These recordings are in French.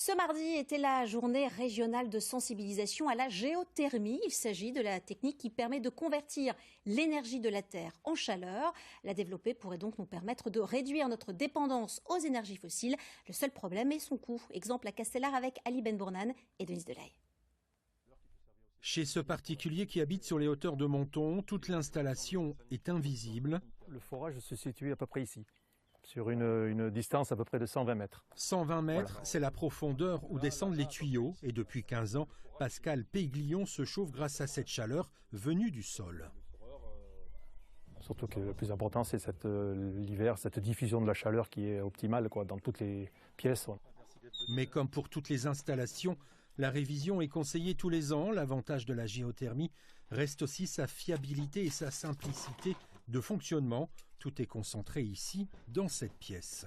Ce mardi était la journée régionale de sensibilisation à la géothermie. Il s'agit de la technique qui permet de convertir l'énergie de la Terre en chaleur. La développer pourrait donc nous permettre de réduire notre dépendance aux énergies fossiles. Le seul problème est son coût. Exemple à Castellar avec Ali Benbournan et Denise Delaye. Chez ce particulier qui habite sur les hauteurs de Menton, toute l'installation est invisible. Le forage se situe à peu près ici, sur une distance à peu près de 120 mètres. 120 mètres, voilà. C'est la profondeur où descendent les tuyaux. Et depuis 15 ans, Pascal Péglion se chauffe grâce à cette chaleur venue du sol. Surtout que le plus important, c'est l'hiver, cette diffusion de la chaleur qui est optimale dans toutes les pièces. Mais comme pour toutes les installations, la révision est conseillée tous les ans. L'avantage de la géothermie reste aussi sa fiabilité et sa simplicité de fonctionnement. Tout est concentré ici, dans cette pièce.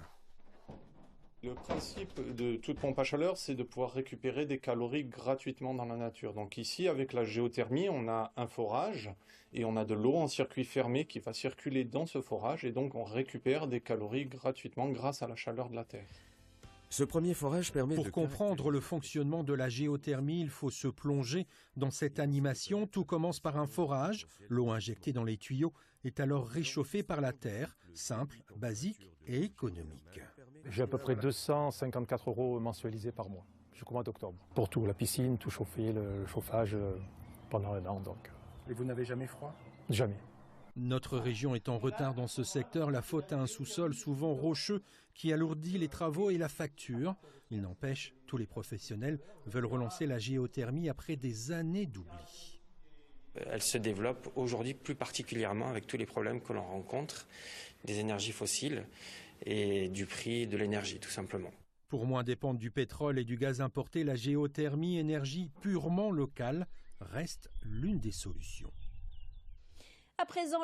Le principe de toute pompe à chaleur, c'est de pouvoir récupérer des calories gratuitement dans la nature. Donc ici, avec la géothermie, on a un forage et on a de l'eau en circuit fermé qui va circuler dans ce forage. Et donc on récupère des calories gratuitement grâce à la chaleur de la Terre. Ce premier forage permet Pour comprendre le fonctionnement de la géothermie, il faut se plonger dans cette animation. Tout commence par un forage. L'eau injectée dans les tuyaux est alors réchauffée par la terre. Simple, basique et économique. J'ai à peu près 254 € mensualisés par mois, jusqu'au mois d'octobre. Pour tout, la piscine, tout chauffer, le chauffage pendant un an. Donc. Et vous n'avez jamais froid? Jamais. Notre région est en retard dans ce secteur, la faute à un sous-sol souvent rocheux qui alourdit les travaux et la facture. Il n'empêche, tous les professionnels veulent relancer la géothermie après des années d'oubli. Elle se développe aujourd'hui plus particulièrement avec tous les problèmes que l'on rencontre, des énergies fossiles et du prix de l'énergie tout simplement. Pour moins dépendre du pétrole et du gaz importé, la géothermie, énergie purement locale, reste l'une des solutions. À présent,